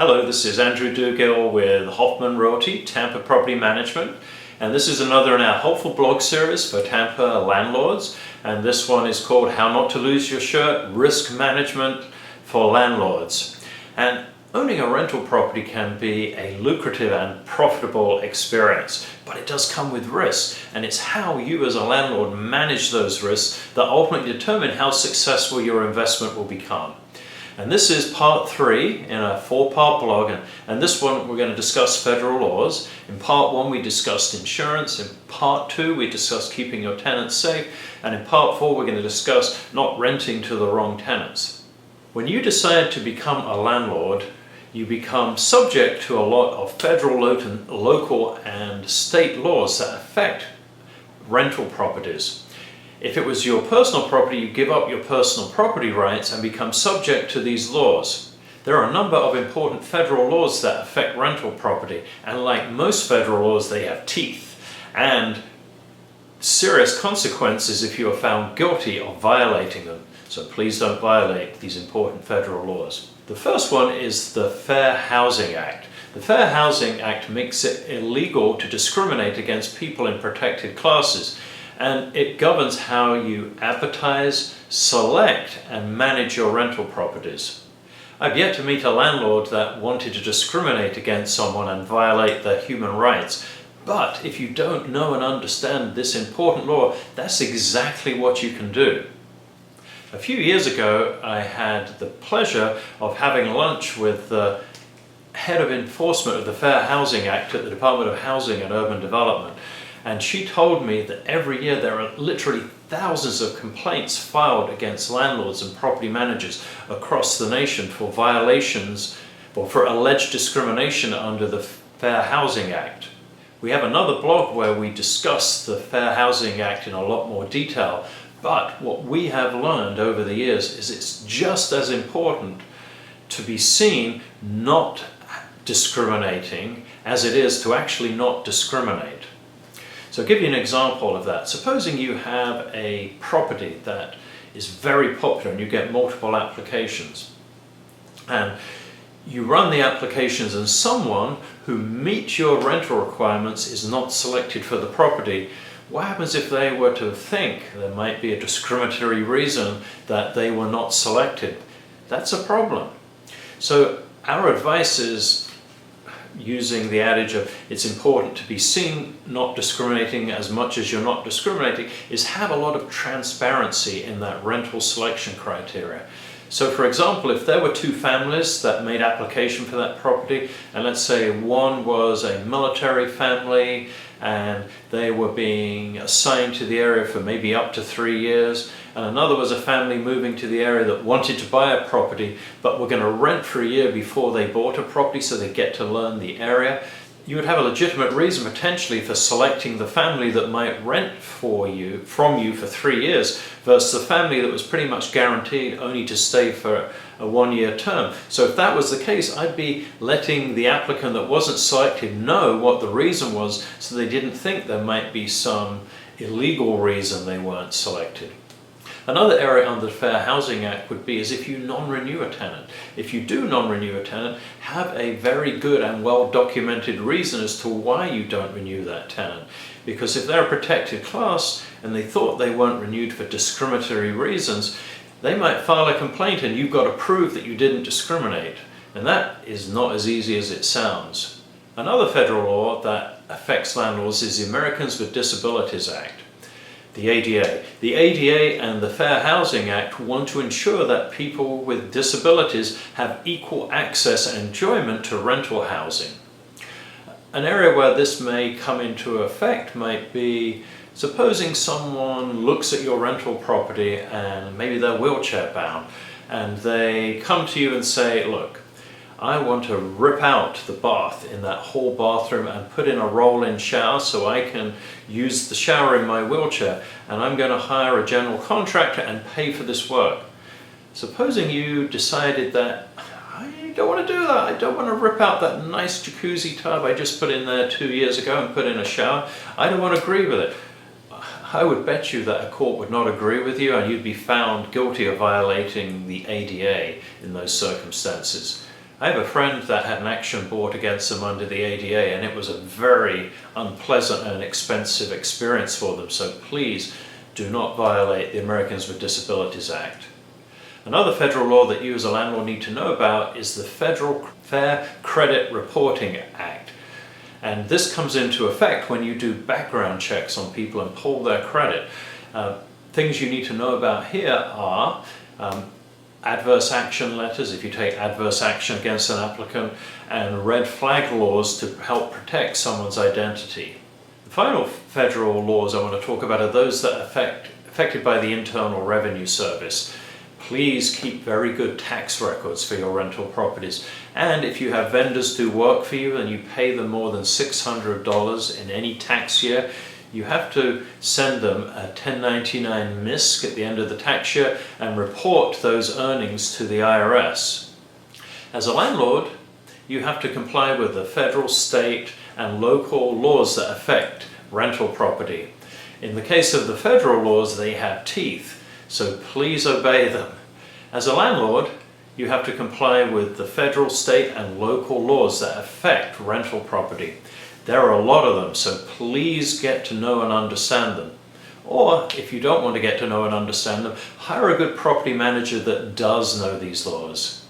Hello, this is Andrew Dugill with Hoffman Realty Tampa Property Management, and this is another in our helpful blog series for Tampa landlords, and this one is called How Not to Lose Your Shirt, Risk Management for Landlords. And owning a rental property can be a lucrative and profitable experience, but it does come with risks, and it's how you as a landlord manage those risks that ultimately determine how successful your investment will become. And this is part 3 in a 4-part blog, and this one we're going to discuss federal laws. In part 1 we discussed insurance, in part 2 we discussed keeping your tenants safe, and in part 4 we're going to discuss not renting to the wrong tenants. When you decide to become a landlord, you become subject to a lot of federal, local and state laws that affect rental properties. If it was your personal property, you give up your personal property rights and become subject to these laws. There are a number of important federal laws that affect rental property, and like most federal laws, they have teeth and serious consequences if you are found guilty of violating them. So please don't violate these important federal laws. The first one is the Fair Housing Act. The Fair Housing Act makes it illegal to discriminate against people in protected classes, and it governs how you advertise, select and manage your rental properties. I've yet to meet a landlord that wanted to discriminate against someone and violate their human rights, but if you don't know and understand this important law, that's exactly what you can do. A few years ago I had the pleasure of having lunch with the head of enforcement of the Fair Housing Act at the Department of Housing and Urban Development. And she told me that every year there are literally thousands of complaints filed against landlords and property managers across the nation for violations or for alleged discrimination under the Fair Housing Act. We have another blog where we discuss the Fair Housing Act in a lot more detail, but what we have learned over the years is it's just as important to be seen not discriminating as it is to actually not discriminate. So I'll give you an example of that. Supposing you have a property that is very popular and you get multiple applications, and you run the applications and someone who meets your rental requirements is not selected for the property. What happens if they were to think there might be a discriminatory reason that they were not selected? That's a problem. So our advice is, using the adage of it's important to be seen not discriminating as much as you're not discriminating, is have a lot of transparency in that rental selection criteria. So for example, if there were 2 families that made application for that property, and let's say one was a military family and they were being assigned to the area for maybe up to 3 years, and another was a family moving to the area that wanted to buy a property but were going to rent for a year before they bought a property so they get to learn the area, you would have a legitimate reason potentially for selecting the family that might rent from you for 3 years versus the family that was pretty much guaranteed only to stay for a 1-year term. So if that was the case, I'd be letting the applicant that wasn't selected know what the reason was so they didn't think there might be some illegal reason they weren't selected. Another area under the Fair Housing Act would be is if you non-renew a tenant. If you do non-renew a tenant, have a very good and well-documented reason as to why you don't renew that tenant. Because if they're a protected class and they thought they weren't renewed for discriminatory reasons, they might file a complaint and you've got to prove that you didn't discriminate. And that is not as easy as it sounds. Another federal law that affects landlords is the Americans with Disabilities Act. The ADA. The ADA and the Fair Housing Act want to ensure that people with disabilities have equal access and enjoyment to rental housing. An area where this may come into effect might be, supposing someone looks at your rental property and maybe they're wheelchair bound and they come to you and say, look, I want to rip out the bath in that whole bathroom and put in a roll-in shower so I can use the shower in my wheelchair, and I'm going to hire a general contractor and pay for this work. Supposing you decided that I don't want to do that, I don't want to rip out that nice jacuzzi tub I just put in there 2 years ago and put in a shower, I don't want to agree with it. I would bet you that a court would not agree with you and you'd be found guilty of violating the ADA in those circumstances. I have a friend that had an action brought against them under the ADA, and it was a very unpleasant and expensive experience for them. So please do not violate the Americans with Disabilities Act. Another federal law that you as a landlord need to know about is the Federal Fair Credit Reporting Act. And this comes into effect when you do background checks on people and pull their credit. Things you need to know about here are adverse action letters, if you take adverse action against an applicant, and red flag laws to help protect someone's identity. The final federal laws I want to talk about are those that are affected by the Internal Revenue Service. Please keep very good tax records for your rental properties. And if you have vendors do work for you and you pay them more than $600 in any tax year, you have to send them a 1099 MISC at the end of the tax year and report those earnings to the IRS. As a landlord, you have to comply with the federal, state, and local laws that affect rental property. In the case of the federal laws, they have teeth, so please obey them. As a landlord, you have to comply with the federal, state, and local laws that affect rental property. There are a lot of them, so please get to know and understand them. Or, if you don't want to get to know and understand them, hire a good property manager that does know these laws.